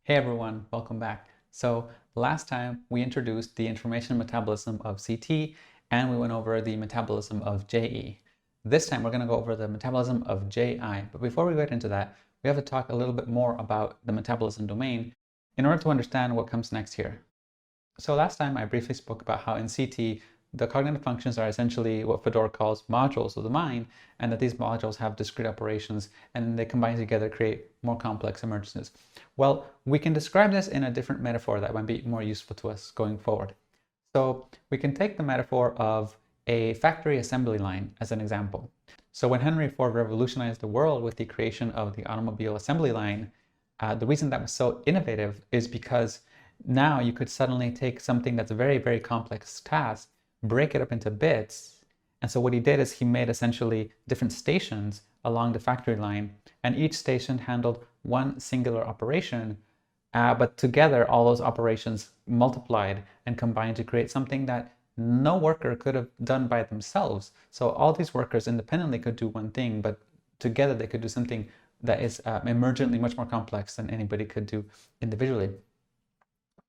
Hey everyone, welcome back. So last time we introduced the information metabolism of CT and we went over the metabolism of JE. This time we're going to go over the metabolism of JI. But before we get into that, we have to talk a little bit more about the metabolism domain in order to understand what comes next here. So last time I briefly spoke about how in CT the cognitive functions are essentially what Fedor calls modules of the mind, and that these modules have discrete operations and they combine together to create more complex emergences. Well, we can describe this in a different metaphor that might be more useful to us going forward. So we can take the metaphor of a factory assembly line as an example. So when Henry Ford revolutionized the world with the creation of the automobile assembly line, the reason that was so innovative is because now you could suddenly take something that's a very, very complex task, break it up into bits. And so what he did is he made essentially different stations along the factory line, and each station handled one singular operation, but together all those operations multiplied and combined to create something that no worker could have done by themselves. So all these workers independently could do one thing, but together they could do something that is emergently much more complex than anybody could do individually.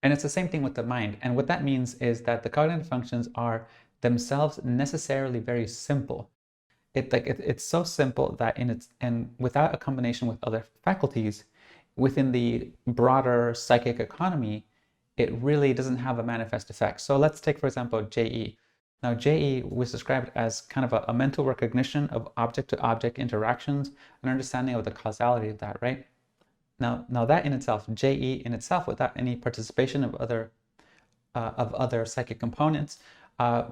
And it's the same thing with the mind. And what that means is that the cognitive functions are themselves necessarily very simple. It's so simple that and without a combination with other faculties within the broader psychic economy, it really doesn't have a manifest effect. So let's take, for example, JE. Now, JE was described as kind of a mental recognition of object-to-object interactions, an understanding of the causality of that, right? Now that in itself, JE in itself, without any participation of other psychic components,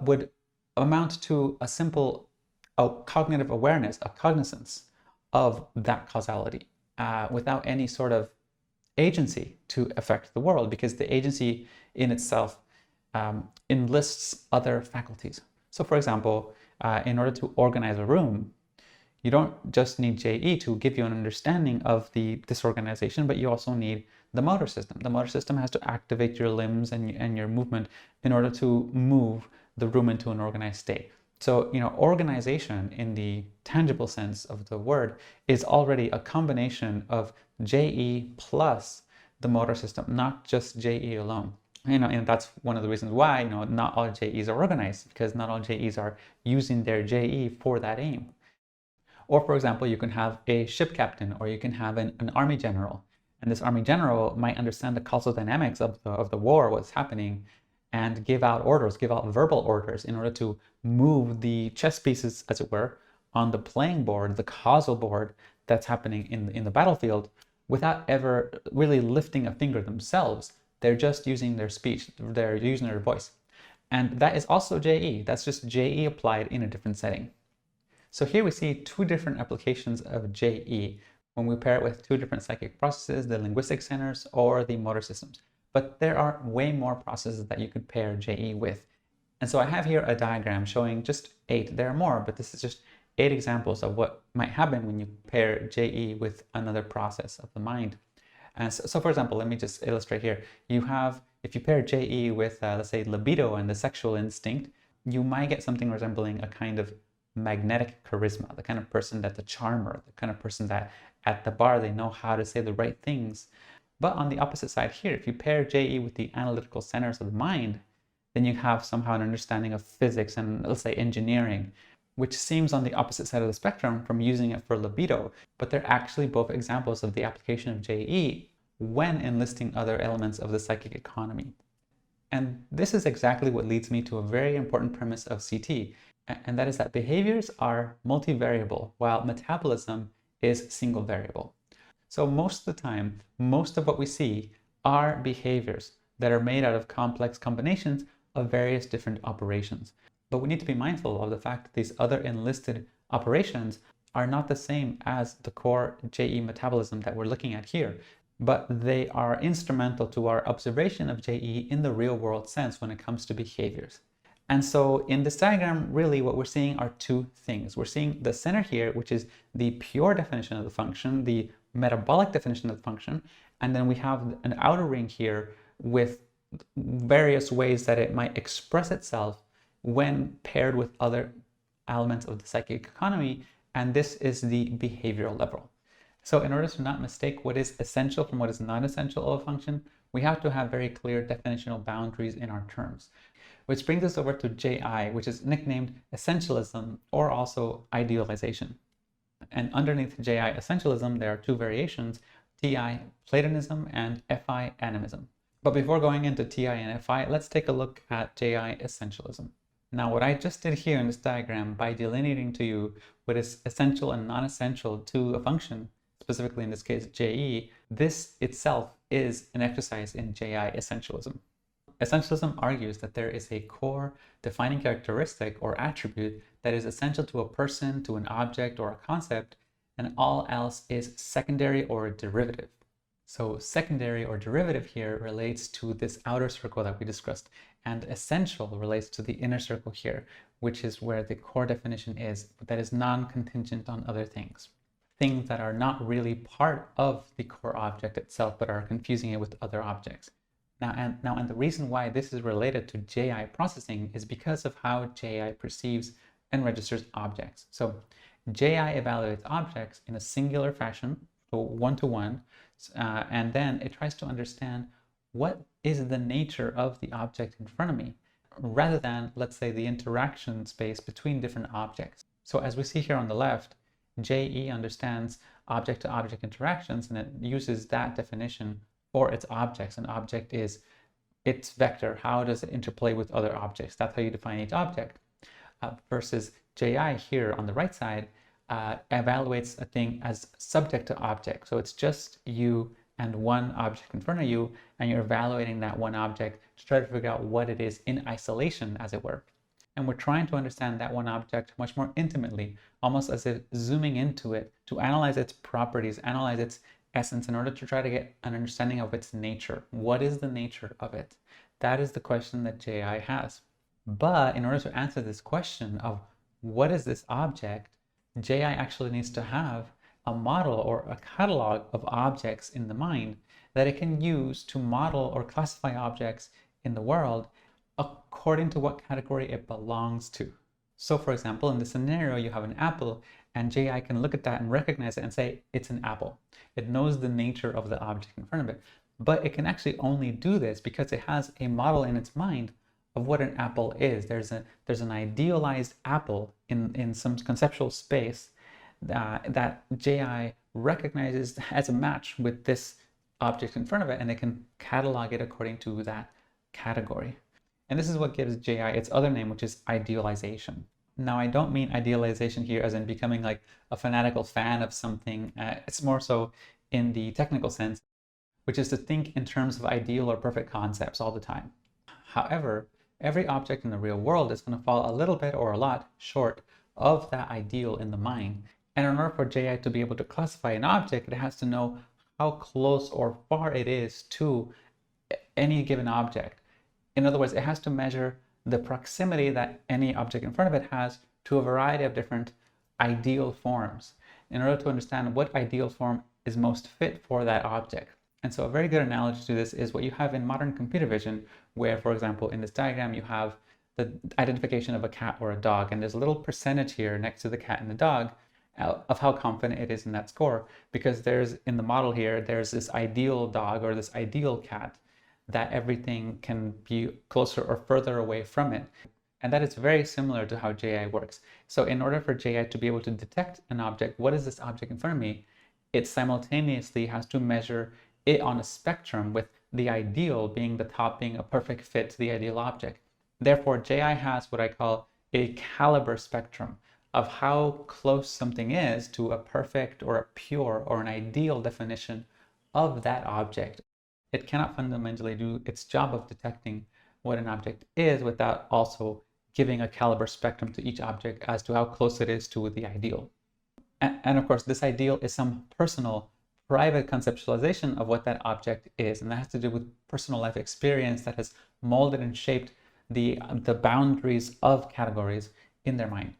would amount to a simple cognitive awareness, a cognizance of that causality, without any sort of agency to affect the world, because the agency in itself enlists other faculties. So, for example, in order to organize a room, you don't just need JE to give you an understanding of the disorganization, but you also need the motor system. The motor system has to activate your limbs and your movement in order to move the room into an organized state. So, organization in the tangible sense of the word is already a combination of JE plus the motor system, not just JE alone. And that's one of the reasons why, not all JEs are organized, because not all JEs are using their JE for that aim. Or, for example, you can have a ship captain, or you can have an army general. And this army general might understand the causal dynamics of the war, what's happening, and give out orders, give out verbal orders in order to move the chess pieces, as it were, on the playing board, the causal board that's happening in the battlefield, without ever really lifting a finger themselves. They're just using their speech, they're using their voice. And that is also JE. That's just JE applied in a different setting. So here we see two different applications of JE when we pair it with two different psychic processes, the linguistic centers or the motor systems. But there are way more processes that you could pair JE with. And so I have here a diagram showing just 8. There are more, but this is just 8 examples of what might happen when you pair JE with another process of the mind. And so for example, let me just illustrate here. If you pair JE with, let's say, libido and the sexual instinct, you might get something resembling a kind of magnetic charisma, the kind of person that's a charmer, the kind of person that at the bar they know how to say the right things. But on the opposite side here, if you pair JE with the analytical centers of the mind, then you have somehow an understanding of physics and, let's say, engineering, which seems on the opposite side of the spectrum from using it for libido, but they're actually both examples of the application of JE when enlisting other elements of the psychic economy. And this is exactly what leads me to a very important premise of CT, and that is that behaviors are multivariable, while metabolism is single variable. So most of the time, most of what we see are behaviors that are made out of complex combinations of various different operations. But we need to be mindful of the fact that these other enlisted operations are not the same as the core JE metabolism that we're looking at here, but they are instrumental to our observation of JE in the real world sense when it comes to behaviors. And so in this diagram, really what we're seeing are two things. We're seeing the center here, which is the pure definition of the function, the metabolic definition of the function, and then we have an outer ring here with various ways that it might express itself when paired with other elements of the psychic economy, and this is the behavioral level. So in order to not mistake what is essential from what is not essential of a function, we have to have very clear definitional boundaries in our terms. Which brings us over to JI, which is nicknamed Essentialism or also Idealization. And underneath JI Essentialism, there are two variations, TI Platonism and FI Animism. But before going into TI and FI, let's take a look at JI Essentialism. Now, what I just did here in this diagram by delineating to you what is essential and non-essential to a function, specifically in this case JE, this itself is an exercise in JI Essentialism. Essentialism argues that there is a core defining characteristic or attribute that is essential to a person, to an object, or a concept, and all else is secondary or derivative. So secondary or derivative here relates to this outer circle that we discussed, and essential relates to the inner circle here, which is where the core definition is, that is non-contingent on other things. Things that are not really part of the core object itself, but are confusing it with other objects. And the reason why this is related to JI processing is because of how JI perceives and registers objects. So JI evaluates objects in a singular fashion, so one-to-one, and then it tries to understand what is the nature of the object in front of me, rather than, let's say, the interaction space between different objects. So as we see here on the left, JE understands object-to-object interactions, and it uses that definition for its objects. An object is its vector. How does it interplay with other objects? That's how you define each object. Versus JI here on the right side evaluates a thing as subject to object. So it's just you and one object in front of you, and you're evaluating that one object to try to figure out what it is in isolation, as it were. And we're trying to understand that one object much more intimately, almost as if zooming into it to analyze its properties, analyze its essence in order to try to get an understanding of its nature. What is the nature of it? That is the question that JI has. But in order to answer this question of what is this object, JI actually needs to have a model or a catalog of objects in the mind that it can use to model or classify objects in the world according to what category it belongs to. So for example, in this scenario, you have an apple, and JI can look at that and recognize it and say it's an apple. It knows the nature of the object in front of it, but it can actually only do this because it has a model in its mind of what an apple is. There's an idealized apple in some conceptual space that JI recognizes as a match with this object in front of it, and it can catalog it according to that category. And this is what gives JI its other name, which is idealization. Now, I don't mean idealization here as in becoming like a fanatical fan of something. It's more so in the technical sense, which is to think in terms of ideal or perfect concepts all the time. However, every object in the real world is going to fall a little bit or a lot short of that ideal in the mind. And in order for JI to be able to classify an object, it has to know how close or far it is to any given object. In other words, it has to measure the proximity that any object in front of it has to a variety of different ideal forms in order to understand what ideal form is most fit for that object. And so a very good analogy to this is what you have in modern computer vision, where, for example, in this diagram, you have the identification of a cat or a dog, and there's a little percentage here next to the cat and the dog of how confident it is in that score, because there's, in the model here, there's this ideal dog or this ideal cat that everything can be closer or further away from it. And that is very similar to how JI works. So in order for JI to be able to detect an object, what is this object in front of me? It simultaneously has to measure it on a spectrum, with the ideal being the top, being a perfect fit to the ideal object. Therefore, JI has what I call a caliber spectrum of how close something is to a perfect or a pure or an ideal definition of that object. It cannot fundamentally do its job of detecting what an object is without also giving a caliber spectrum to each object as to how close it is to the ideal. And of course, this ideal is some personal, private conceptualization of what that object is, and that has to do with personal life experience that has molded and shaped the boundaries of categories in their mind.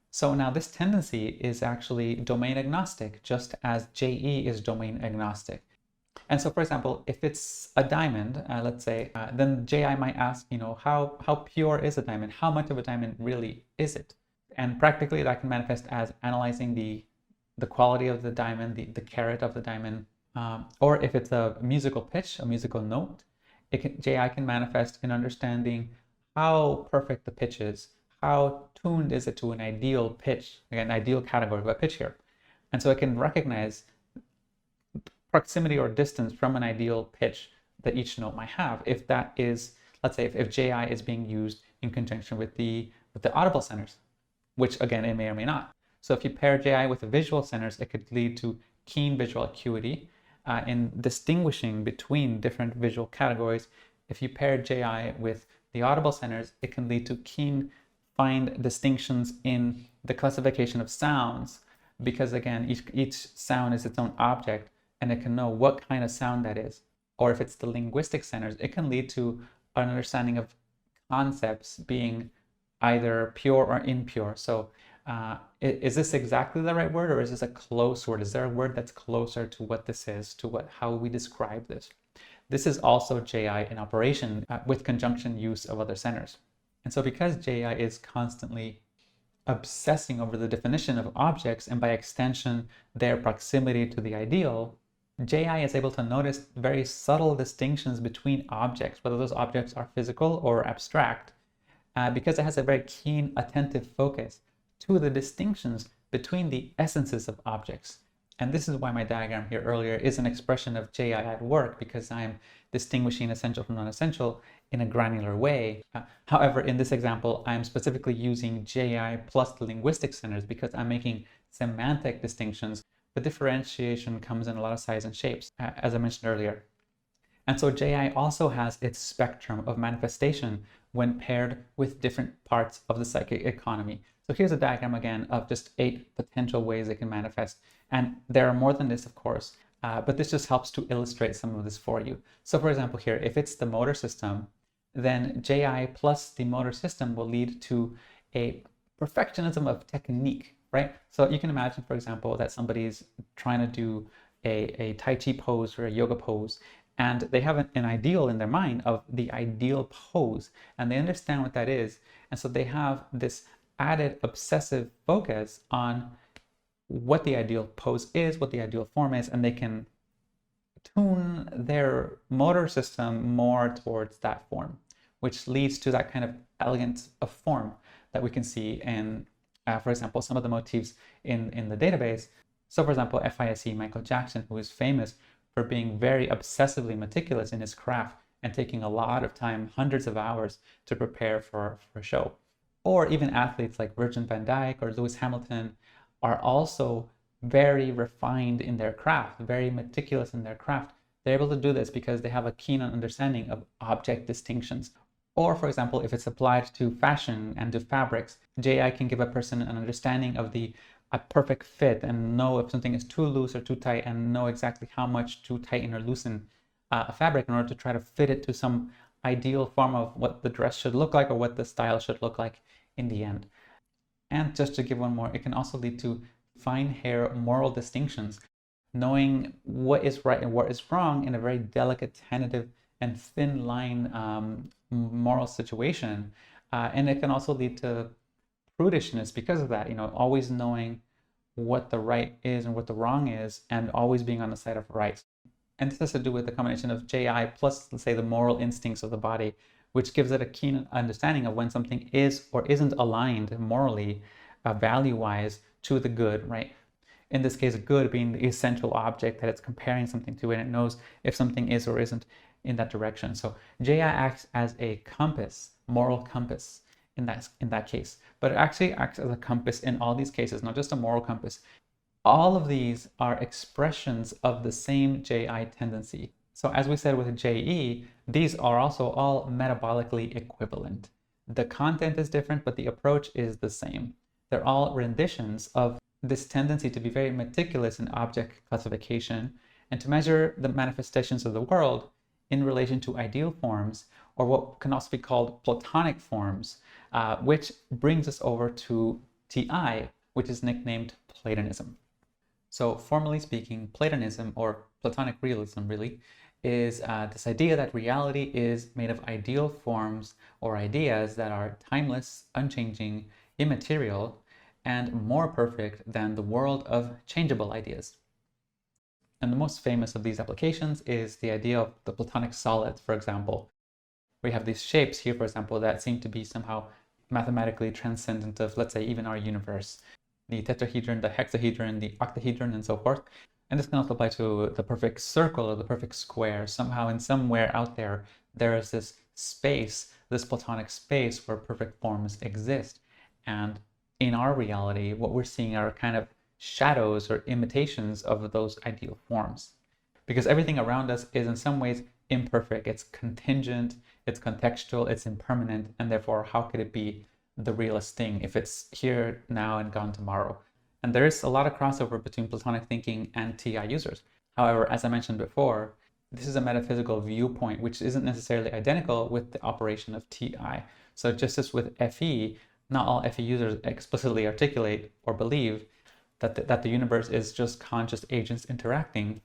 So now this tendency is actually domain agnostic, just as JE is domain agnostic. And so, for example, if it's a diamond, let's say, then JI might ask, how pure is a diamond? How much of a diamond really is it? And practically that can manifest as analyzing the the quality of the diamond, the carat of the diamond, or if it's a musical pitch, a musical note, JI can manifest in understanding how perfect the pitch is, how tuned is it to an ideal pitch, again, ideal category of a pitch here. And so it can recognize proximity or distance from an ideal pitch that each note might have. If that is, let's say, if JI is being used in conjunction with the audible centers, which again, it may or may not. So if you pair JI with the visual centers, it could lead to keen visual acuity in distinguishing between different visual categories. If you pair JI with the audible centers, it can lead to keen, fine distinctions in the classification of sounds, because again, each sound is its own object, and it can know what kind of sound that is. Or if it's the linguistic centers, it can lead to an understanding of concepts being either pure or impure. So is this exactly the right word, or is this a close word? Is there a word that's closer to what this is, to how we describe this? This is also JI in operation with conjunction use of other centers. And so because JI is constantly obsessing over the definition of objects and by extension their proximity to the ideal, JI is able to notice very subtle distinctions between objects, whether those objects are physical or abstract, because it has a very keen, attentive focus to the distinctions between the essences of objects. And this is why my diagram here earlier is an expression of JI at work, because I'm distinguishing essential from non-essential in a granular way. However, in this example, I'm specifically using JI plus the linguistic centers because I'm making semantic distinctions. The differentiation comes in a lot of sizes and shapes, as I mentioned earlier. And so JI also has its spectrum of manifestation when paired with different parts of the psychic economy. So here's a diagram again of just 8 potential ways it can manifest. And there are more than this, of course, but this just helps to illustrate some of this for you. So for example here, if it's the motor system, then JI plus the motor system will lead to a perfectionism of technique, right? So you can imagine, for example, that somebody's trying to do a Tai Chi pose or a yoga pose, and they have an ideal in their mind of the ideal pose, and they understand what that is. And so they have this added obsessive focus on what the ideal pose is, what the ideal form is, and they can tune their motor system more towards that form, which leads to that kind of elegance of form that we can see in, for example, some of the motifs in the database. So for example, FISE Michael Jackson, who is famous for being very obsessively meticulous in his craft and taking a lot of time, hundreds of hours, to prepare for a show. Or even athletes like Virgil van Dijk or Lewis Hamilton are also very refined in their craft, very meticulous in their craft. They're able to do this because they have a keen understanding of object distinctions. Or for example, if it's applied to fashion and to fabrics, JI can give a person an understanding of a perfect fit and know if something is too loose or too tight, and know exactly how much to tighten or loosen a fabric in order to try to fit it to some ideal form of what the dress should look like or what the style should look like in the end. And just to give one more, it can also lead to fine-hair moral distinctions, knowing what is right and what is wrong in a very delicate, tentative, and thin line moral situation. And it can also lead to prudishness because of that, always knowing what the right is and what the wrong is, and always being on the side of right. And this has to do with the combination of JI plus, let's say, the moral instincts of the body, which gives it a keen understanding of when something is or isn't aligned morally, value-wise, to the good, right? In this case, good being the essential object that it's comparing something to, and it knows if something is or isn't in that direction. So JI acts as a compass, moral compass in that case, but it actually acts as a compass in all these cases, not just a moral compass. All of these are expressions of the same JI tendency. So as we said with JE, these are also all metabolically equivalent. The content is different, but the approach is the same. They're all renditions of this tendency to be very meticulous in object classification and to measure the manifestations of the world in relation to ideal forms, or what can also be called Platonic forms, which brings us over to TI, which is nicknamed Platonism. So formally speaking, Platonism, or Platonic realism really, is this idea that reality is made of ideal forms or ideas that are timeless, unchanging, immaterial, and more perfect than the world of changeable ideas. And the most famous of these applications is the idea of the Platonic solids, for example. We have these shapes here, for example, that seem to be somehow mathematically transcendent of, let's say, even our universe. The tetrahedron, the hexahedron, the octahedron, and so forth. And this can also apply to the perfect circle or the perfect square. Somehow, in somewhere out there, there is this space, this Platonic space where perfect forms exist. And in our reality, what we're seeing are kind of shadows or imitations of those ideal forms. Because everything around us is in some ways imperfect, it's contingent, it's contextual, it's impermanent, and therefore how could it be the realest thing if it's here now and gone tomorrow? And there is a lot of crossover between Platonic thinking and TI users. However, as I mentioned before, this is a metaphysical viewpoint which isn't necessarily identical with the operation of TI. So just as with FE, not all FE users explicitly articulate or believe that the universe is just conscious agents interacting.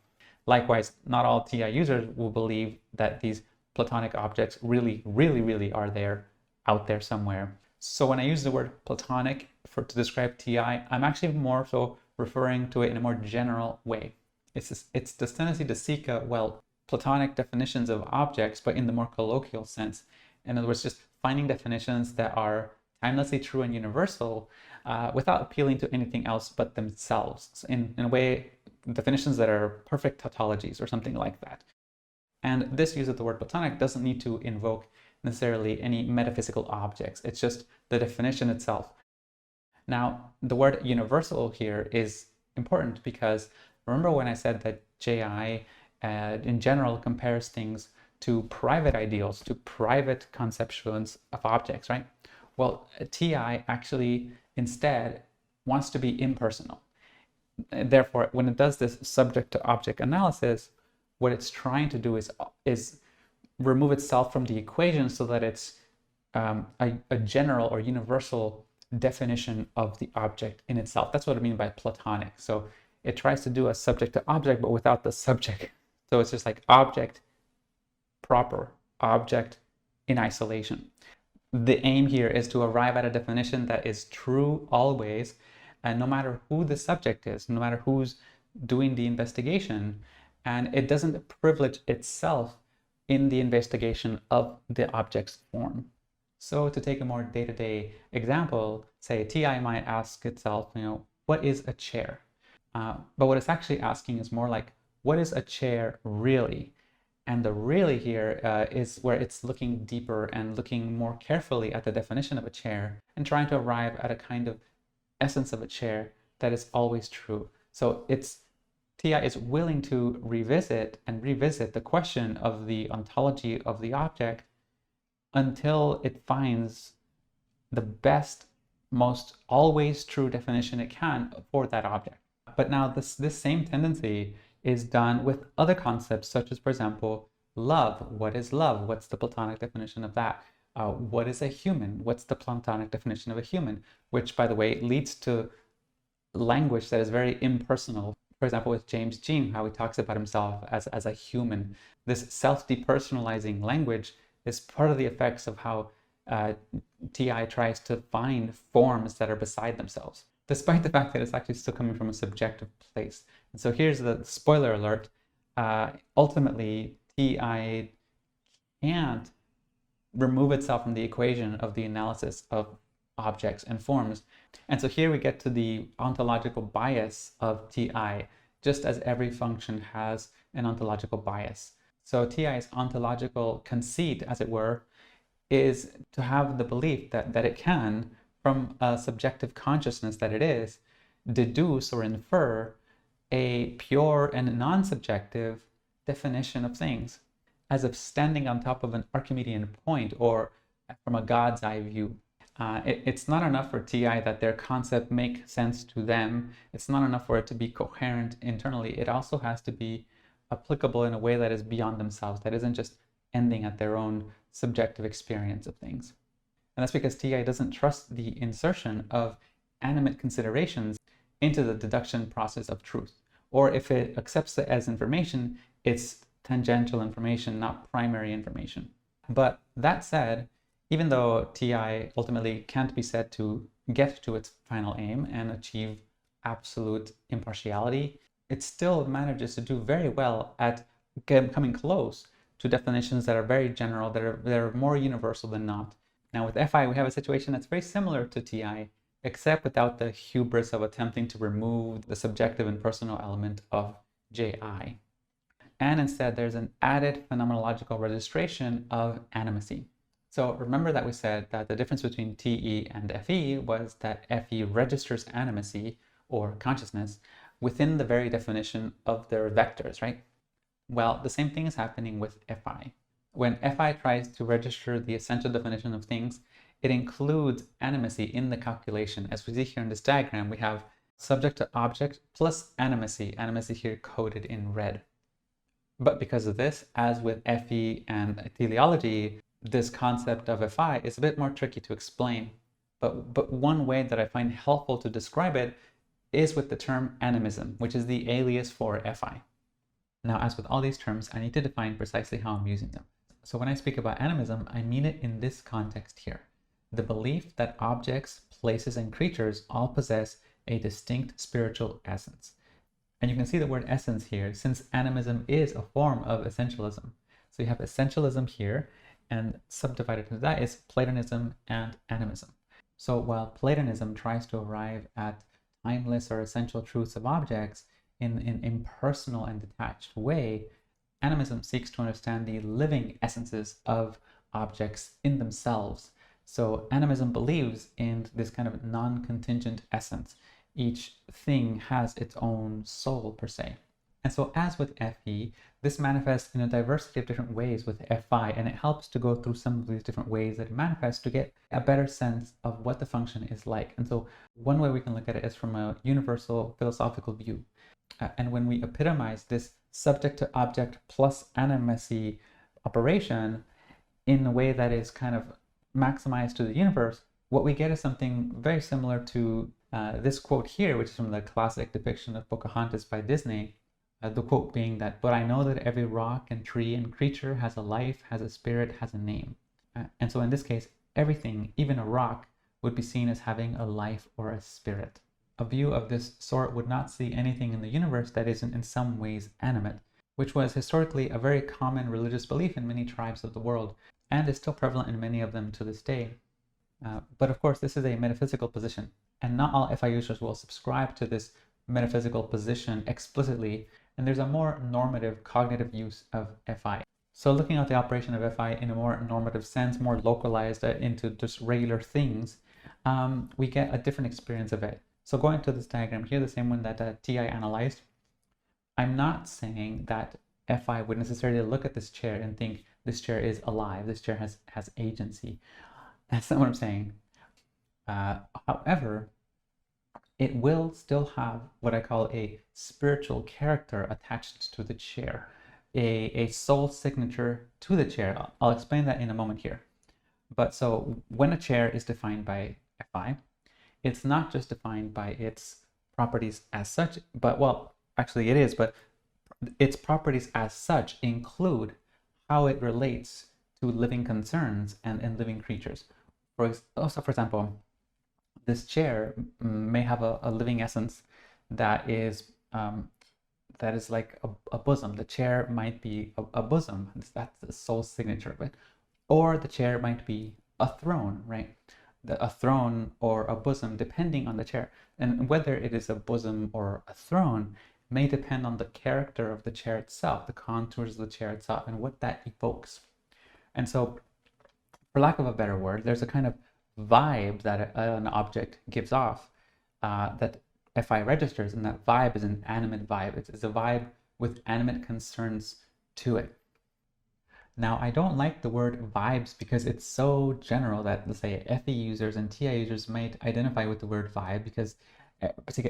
Likewise, not all TI users will believe that these Platonic objects really are there, out there somewhere. So when I use the word Platonic to describe TI, I'm actually more so referring to it in a more general way. It's this tendency to seek out, Platonic definitions of objects, but in the more colloquial sense. In other words, just finding definitions that are timelessly true and universal without appealing to anything else but themselves. So in a way, definitions that are perfect tautologies or something like that. And this use of the word Platonic doesn't need to invoke necessarily any metaphysical objects. It's just the definition itself. Now, the word universal here is important because remember when I said that JI in general compares things to private ideals, to private conceptions of objects, right? Well, TI actually instead wants to be impersonal. Therefore, when it does this subject to object analysis, what it's trying to do is remove itself from the equation so that it's a general or universal definition of the object in itself. That's what I mean by Platonic. So it tries to do a subject to object, but without the subject. So it's just like object proper, object in isolation. The aim here is to arrive at a definition that is true always, and no matter who the subject is, no matter who's doing the investigation, and it doesn't privilege itself in the investigation of the object's form. So to take a more day-to-day example, say TI might ask itself, what is a chair? But what it's actually asking is more like, what is a chair really? And the really here is where it's looking deeper and looking more carefully at the definition of a chair and trying to arrive at a kind of essence of a chair that is always true. So TI is willing to revisit the question of the ontology of the object until it finds the best, most always true definition it can for that object. But now this same tendency is done with other concepts, such as, for example, love. What is love? What's the Platonic definition of that? What is a human? What's the Platonic definition of a human? Which, by the way, leads to language that is very impersonal. For example, with James Jean, how he talks about himself as a human. This self-depersonalizing language is part of the effects of how TI tries to find forms that are beside themselves, despite the fact that it's actually still coming from a subjective place. And so here's the spoiler alert. Ultimately, TI can't remove itself from the equation of the analysis of objects and forms. And so here we get to the ontological bias of TI, just as every function has an ontological bias. So TI's ontological conceit, as it were, is to have the belief that it can, from a subjective consciousness that it is, deduce or infer a pure and non-subjective definition of things, as if standing on top of an Archimedean point or from a God's eye view. It's not enough for TI that their concept makes sense to them. It's not enough for it to be coherent internally. It also has to be applicable in a way that is beyond themselves, that isn't just ending at their own subjective experience of things. And that's because TI doesn't trust the insertion of animate considerations into the deduction process of truth. Or if it accepts it as information, it's tangential information, not primary information. But that said, Even though TI ultimately can't be said to get to its final aim and achieve absolute impartiality, it still manages to do very well at coming close to definitions that are very general, that are more universal than not. Now with FI, we have a situation that's very similar to TI, except without the hubris of attempting to remove the subjective and personal element of JI. And instead, there's an added phenomenological registration of animacy. So remember that we said that the difference between TE and FE was that FE registers animacy, or consciousness, within the very definition of their vectors, right? Well, the same thing is happening with FI. When FI tries to register the essential definition of things, it includes animacy in the calculation. As we see here in this diagram, we have subject to object plus animacy here coded in red. But because of this, as with FE and teleology, this concept of FI is a bit more tricky to explain. But one way that I find helpful to describe it is with the term animism, which is the alias for FI. Now, as with all these terms, I need to define precisely how I'm using them. So when I speak about animism, I mean it in this context here. The belief that objects, places, and creatures all possess a distinct spiritual essence. And you can see the word essence here, since animism is a form of essentialism. So you have essentialism here, and subdivided into that is Platonism and Animism. So while Platonism tries to arrive at timeless or essential truths of objects in an impersonal and detached way, Animism seeks to understand the living essences of objects in themselves. So Animism believes in this kind of non-contingent essence. Each thing has its own soul, per se. And so as with FE, this manifests in a diversity of different ways with FI, and it helps to go through some of these different ways that it manifests to get a better sense of what the function is like. And so one way we can look at it is from a universal philosophical view. And when we epitomize this subject to object plus animacy operation in a way that is kind of maximized to the universe, what we get is something very similar to this quote here, which is from the classic depiction of Pocahontas by Disney. The quote being that, "But I know that every rock and tree and creature has a life, has a spirit, has a name." And so in this case, everything, even a rock, would be seen as having a life or a spirit. A view of this sort would not see anything in the universe that isn't in some ways animate, which was historically a very common religious belief in many tribes of the world, and is still prevalent in many of them to this day. But of course, this is a metaphysical position, and not all FI users will subscribe to this metaphysical position explicitly, and there's a more normative cognitive use of FI. So looking at the operation of FI in a more normative sense, more localized into just regular things, we get a different experience of it. So going to this diagram here, the same one that TI analyzed, I'm not saying that FI would necessarily look at this chair and think this chair is alive, this chair has agency. That's not what I'm saying. However, it will still have what I call a spiritual character attached to the chair, a soul signature to the chair. I'll explain that in a moment here. But so when a chair is defined by FI, it's not just defined by its properties as such, but well, actually it is, but its properties as such include how it relates to living concerns and living creatures. For example, this chair may have a living essence that is like a bosom. The chair might be a bosom. That's the soul signature of it. Or the chair might be a throne, right? A throne or a bosom, depending on the chair. And whether it is a bosom or a throne may depend on the character of the chair itself, the contours of the chair itself, and what that evokes. And so, for lack of a better word, there's a kind of vibe that an object gives off that FI registers, and that vibe is an animate vibe. It's a vibe with animate concerns to it. Now, I don't like the word vibes because it's so general that, let's say, FE users and TI users might identify with the word vibe because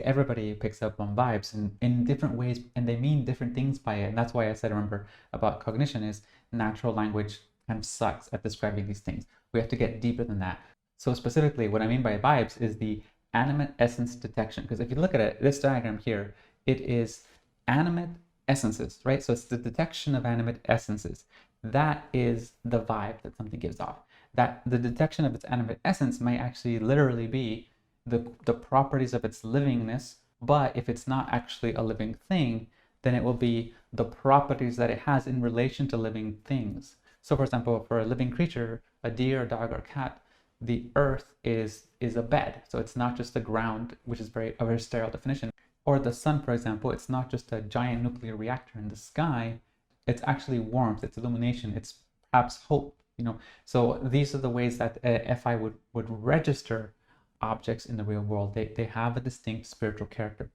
everybody picks up on vibes in different ways, and they mean different things by it. And that's why I said, remember, about cognition is natural language kind of sucks at describing these things. We have to get deeper than that. So specifically, what I mean by vibes is the animate essence detection. Because if you look at it, this diagram here, it is animate essences, right? So it's the detection of animate essences. That is the vibe that something gives off. that the detection of its animate essence may actually literally be the properties of its livingness, but if it's not actually a living thing, then it will be the properties that it has in relation to living things. So for example, for a living creature, a deer, a dog, or a cat, the earth is a bed. So it's not just the ground, which is a very sterile definition. Or the sun, for example, it's not just a giant nuclear reactor in the sky. It's actually warmth, it's illumination, it's perhaps hope, you know. So these are the ways that FI would register objects in the real world. They have a distinct spiritual character.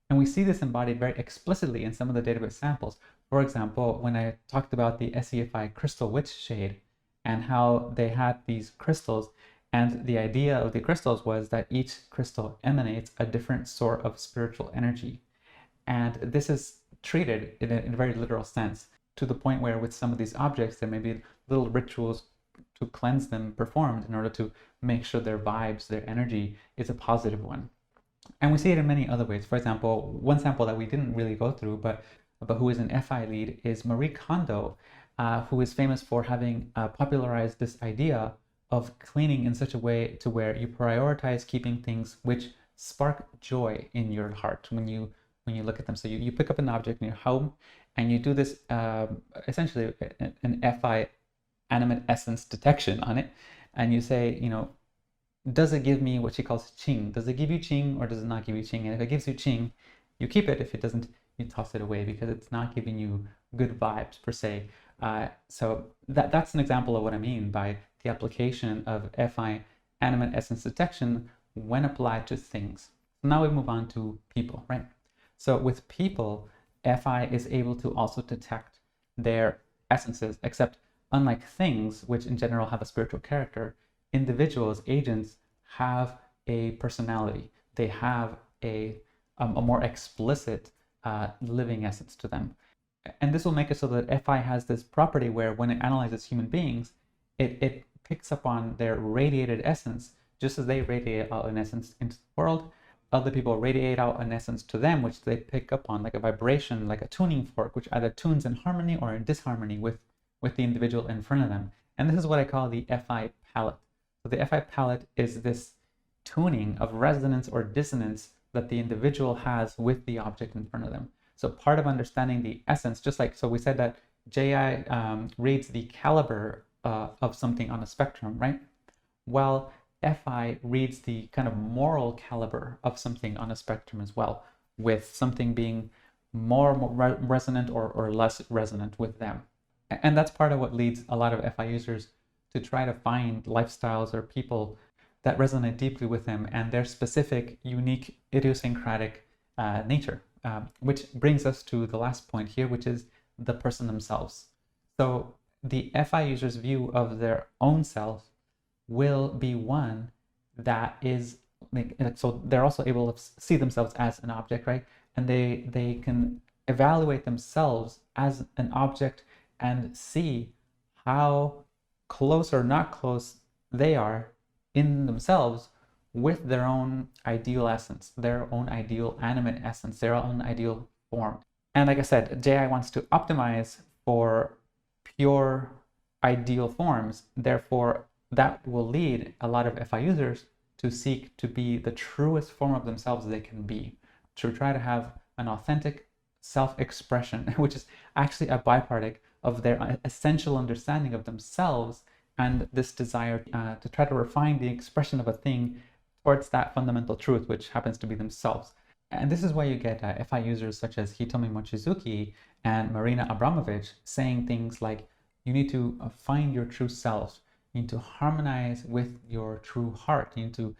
And we see this embodied very explicitly in some of the database samples. For example, when I talked about the SEFI crystal witch shade and how they had these crystals, and the idea of the crystals was that each crystal emanates a different sort of spiritual energy. And this is treated in a very literal sense, to the point where with some of these objects, there may be little rituals to cleanse them performed in order to make sure their vibes, their energy is a positive one. And we see it in many other ways. For example, one sample that we didn't really go through, but who is an FI lead, is Marie Kondo, who is famous for having popularized this idea of cleaning in such a way to where you prioritize keeping things which spark joy in your heart when you look at them. So you pick up an object in your home and you do this essentially an FI animate essence detection on it, and you say, you know, does it give me what she calls ching? Does it give you ching or does it not give you ching? And if it gives you ching, you keep it. If it doesn't, you toss it away because it's not giving you good vibes per se. So that's an example of what I mean by the application of FI animate essence detection when applied to things. Now we move on to people, right? So with people, FI is able to also detect their essences, except unlike things, which in general have a spiritual character, individuals, agents, have a personality. They have a more explicit living essence to them. And this will make it so that FI has this property where when it analyzes human beings, it picks up on their radiated essence, just as they radiate out an essence into the world. Other people radiate out an essence to them, which they pick up on like a vibration, like a tuning fork, which either tunes in harmony or in disharmony with the individual in front of them. And this is what I call the FI palette. So the FI palette is this tuning of resonance or dissonance that the individual has with the object in front of them. So part of understanding the essence, just like, so we said that JI reads the caliber of something on a spectrum, right? Well, FI reads the kind of moral caliber of something on a spectrum as well, with something being more resonant or less resonant with them. And that's part of what leads a lot of FI users to try to find lifestyles or people that resonate deeply with them and their specific, unique, idiosyncratic nature. Which brings us to the last point here, which is the person themselves. So the FI user's view of their own self will be one that is, so they're also able to see themselves as an object, right? And they can evaluate themselves as an object and see how close or not close they are in themselves with their own ideal essence, their own ideal animate essence, their own ideal form. And like I said, JI wants to optimize for pure ideal forms. Therefore, that will lead a lot of FI users to seek to be the truest form of themselves they can be, to try to have an authentic self-expression, which is actually a byproduct of their essential understanding of themselves and this desire to try to refine the expression of a thing towards that fundamental truth, which happens to be themselves. And this is why you get FI users such as Hitomi Mochizuki and Marina Abramovich saying things like, you need to find your true self, you need to harmonize with your true heart, you need to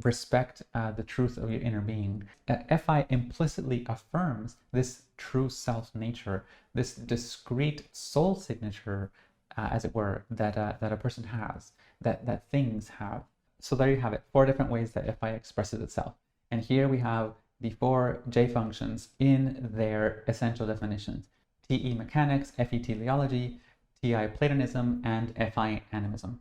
respect the truth of your inner being. FI implicitly affirms this true self nature, this discrete soul signature, as it were, that a person has, that things have. So there you have it, 4 different ways that FI expresses itself. And here we have the 4 J functions in their essential definitions: TE mechanics, FE teleology, TI Platonism, and FI animism.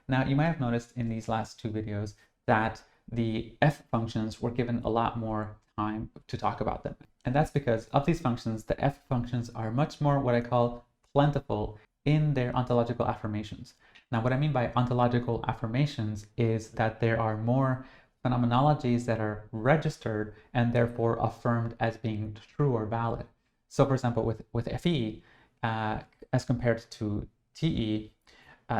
Now, you might have noticed in these last 2 videos that the F functions were given a lot more time to talk about them. And that's because of these functions, the F functions are much more what I call plentiful in their ontological affirmations. Now, what I mean by ontological affirmations is that there are more phenomenologies that are registered and therefore affirmed as being true or valid. So, for example, with FE, as compared to TE,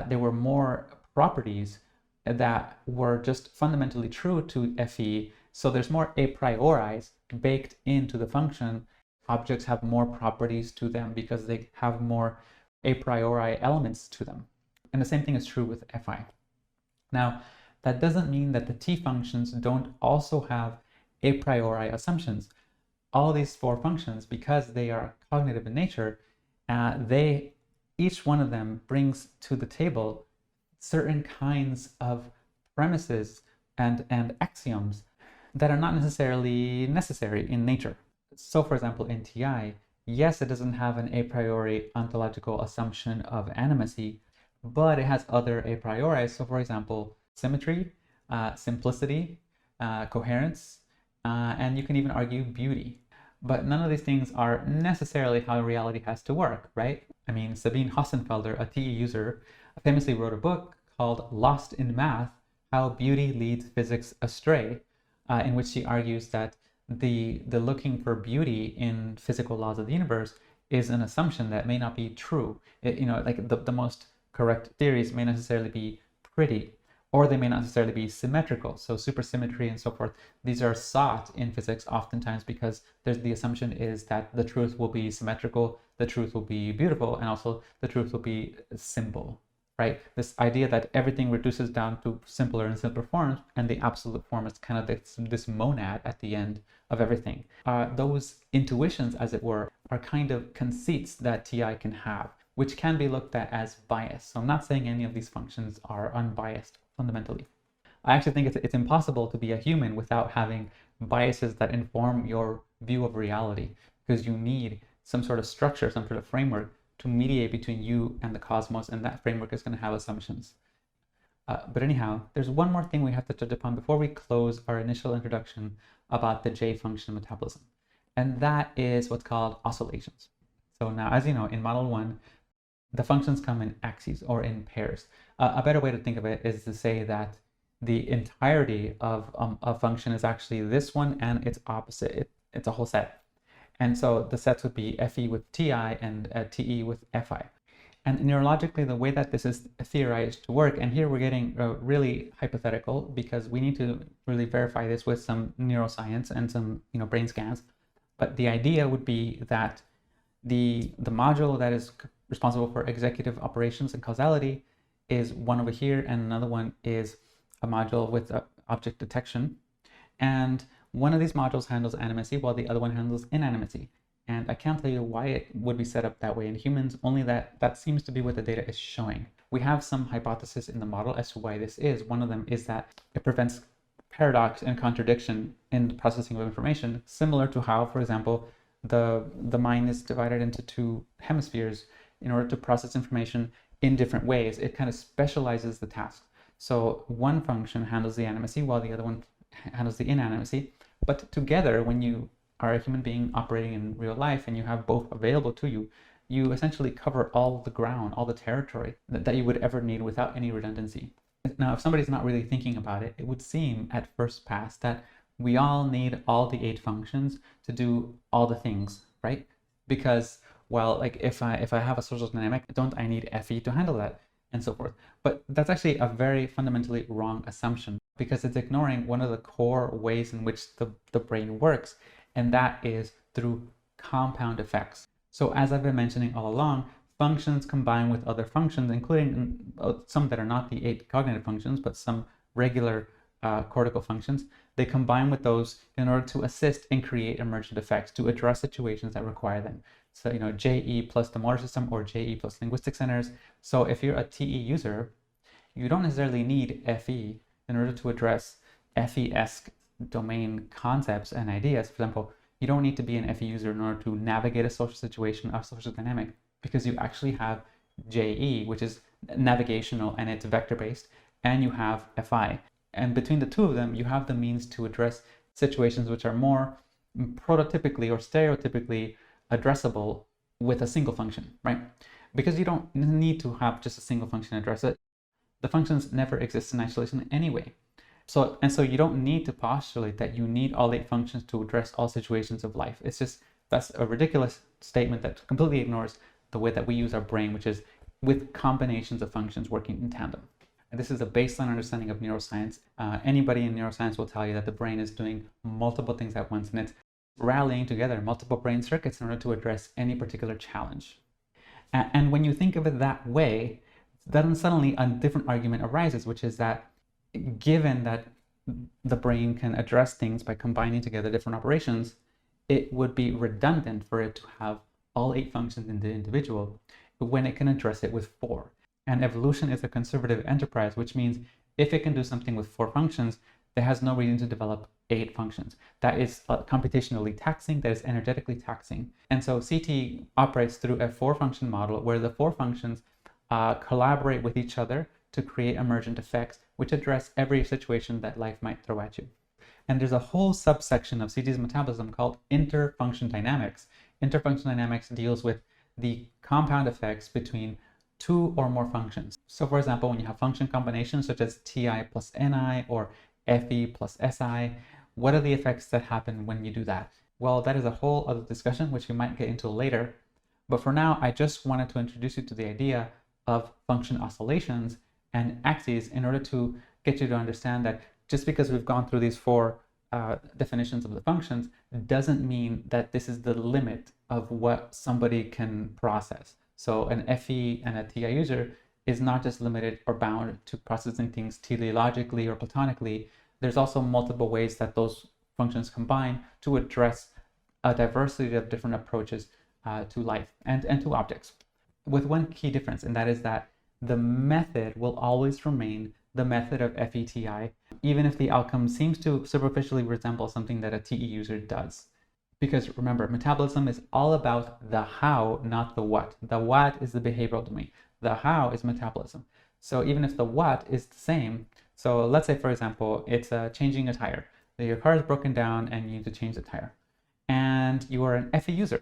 there were more properties that were just fundamentally true to FE. So there's more a prioris baked into the function. Objects have more properties to them because they have more a priori elements to them. And the same thing is true with FI. Now, that doesn't mean that the T functions don't also have a priori assumptions. All these four functions, because they are cognitive in nature, each one of them brings to the table certain kinds of premises and axioms that are not necessarily necessary in nature. So, for example, in TI, yes, it doesn't have an a priori ontological assumption of animacy, but it has other a priori. So, for example, symmetry, simplicity, coherence, and you can even argue beauty. But none of these things are necessarily how reality has to work, right? I mean, Sabine Hossenfelder, a TE user, famously wrote a book called Lost in Math, How Beauty Leads Physics Astray, in which she argues that the looking for beauty in physical laws of the universe is an assumption that may not be true. Like the most correct theories may necessarily be pretty, or they may not necessarily be symmetrical. So supersymmetry and so forth, these are sought in physics oftentimes because the assumption is that the truth will be symmetrical, the truth will be beautiful, and also the truth will be simple, right? This idea that everything reduces down to simpler and simpler forms, and the absolute form is kind of this monad at the end of everything. Those intuitions, as it were, are kind of conceits that TI can have, which can be looked at as bias. So I'm not saying any of these functions are unbiased fundamentally. I actually think it's impossible to be a human without having biases that inform your view of reality, because you need some sort of structure, some sort of framework to mediate between you and the cosmos, and that framework is going to have assumptions. But anyhow, there's one more thing we have to touch upon before we close our initial introduction about the J function metabolism, and that is what's called oscillations. So now, as you know, in Model 1, the functions come in axes or in pairs. A better way to think of it is to say that the entirety of a function is actually this one and its opposite. It's a whole set. And so the sets would be FE with TI and TE with FI. And neurologically, the way that this is theorized to work, and here we're getting really hypothetical because we need to really verify this with some neuroscience and some brain scans. But the idea would be that the module that is responsible for executive operations and causality is one over here, and another one is a module with object detection. And one of these modules handles animacy while the other one handles inanimacy. And I can't tell you why it would be set up that way in humans, only that seems to be what the data is showing. We have some hypotheses in the model as to why this is. One of them is that it prevents paradox and contradiction in the processing of information, similar to how, for example, the mind is divided into two hemispheres in order to process information in different ways. It kind of specializes the task. So one function handles the animacy while the other one handles the inanimacy. But together, when you are a human being operating in real life and you have both available to you, you essentially cover all the ground, all the territory that you would ever need without any redundancy. Now, if somebody's not really thinking about it, it would seem at first pass that we all need all the 8 functions to do all the things, right? Because, well, like if I have a social dynamic, don't I need FE to handle that, and so forth. But that's actually a very fundamentally wrong assumption, because it's ignoring one of the core ways in which the brain works, and that is through compound effects. So as I've been mentioning all along, functions combine with other functions, including some that are not the 8 cognitive functions, but some regular cortical functions. They combine with those in order to assist and create emergent effects to address situations that require them. So, JE plus the motor system or JE plus linguistic centers. So if you're a TE user, you don't necessarily need FE in order to address FE-esque domain concepts and ideas. For example, you don't need to be an FE user in order to navigate a social situation or social dynamic, because you actually have JE, which is navigational and it's vector-based, and you have FI. And between the two of them, you have the means to address situations which are more prototypically or stereotypically addressable with a single function, right? Because you don't need to have just a single function to address it. the functions never exist in isolation anyway. So you don't need to postulate that you need all 8 functions to address all situations of life. It's just, that's a ridiculous statement that completely ignores the way that we use our brain, which is with combinations of functions working in tandem. And this is a baseline understanding of neuroscience. Anybody in neuroscience will tell you that the brain is doing multiple things at once, and it's rallying together multiple brain circuits in order to address any particular challenge. And when you think of it that way, then suddenly a different argument arises, which is that given that the brain can address things by combining together different operations, it would be redundant for it to have all 8 functions in the individual when it can address it with 4. And evolution is a conservative enterprise, which means if it can do something with 4 functions, there has no reason to develop 8 functions. That is computationally taxing, that is energetically taxing. And so CT operates through a 4-function model where the 4 functions collaborate with each other to create emergent effects, which address every situation that life might throw at you. And there's a whole subsection of CT's metabolism called interfunction dynamics. Interfunction dynamics deals with the compound effects between 2 or more functions. So for example, when you have function combinations such as Ti plus Ni or Fe plus Si, what are the effects that happen when you do that? Well, that is a whole other discussion, which we might get into later. But for now, I just wanted to introduce you to the idea of function oscillations and axes in order to get you to understand that just because we've gone through these 4 definitions of the functions doesn't mean that this is the limit of what somebody can process. So an Fe and a Ti user is not just limited or bound to processing things teleologically or platonically. There's also multiple ways that those functions combine to address a diversity of different approaches to life and to objects, with one key difference, and that is that the method will always remain the method of FETI, even if the outcome seems to superficially resemble something that a TE user does. Because remember, metabolism is all about the how, not the what. The what is the behavioral domain. The how is metabolism. So even if the what is the same, so let's say, for example, it's changing a tire. Your car is broken down and you need to change the tire. And you are an FE user.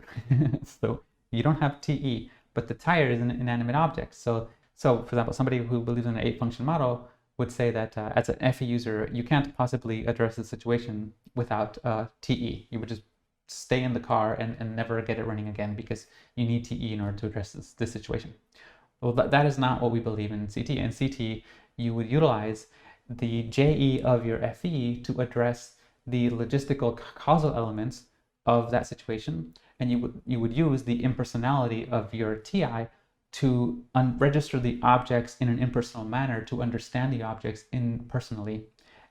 So you don't have TE, but the tire is an inanimate object. So for example, somebody who believes in an 8-function model would say that as an FE user, you can't possibly address the situation without TE. You would just stay in the car and never get it running again because you need TE in order to address this situation. Well, that is not what we believe in CT. In CT, you would utilize the JE of your FE to address the logistical causal elements of that situation, and you would use the impersonality of your TI to unregister the objects in an impersonal manner to understand the objects impersonally,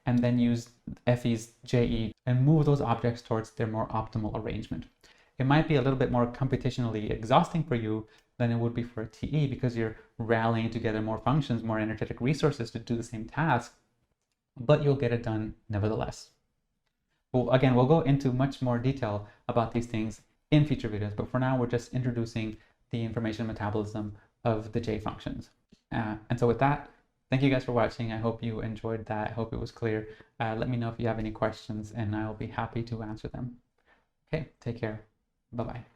and then use FE's JE and move those objects towards their more optimal arrangement. It might be a little bit more computationally exhausting for you than it would be for a TE because you're rallying together more functions, more energetic resources to do the same task, but you'll get it done nevertheless. Well, again, we'll go into much more detail about these things in future videos, but for now, we're just introducing the information metabolism of the J functions. And so with that, thank you guys for watching. I hope you enjoyed that. I hope it was clear. Let me know if you have any questions and I'll be happy to answer them. Okay, take care. Bye-bye.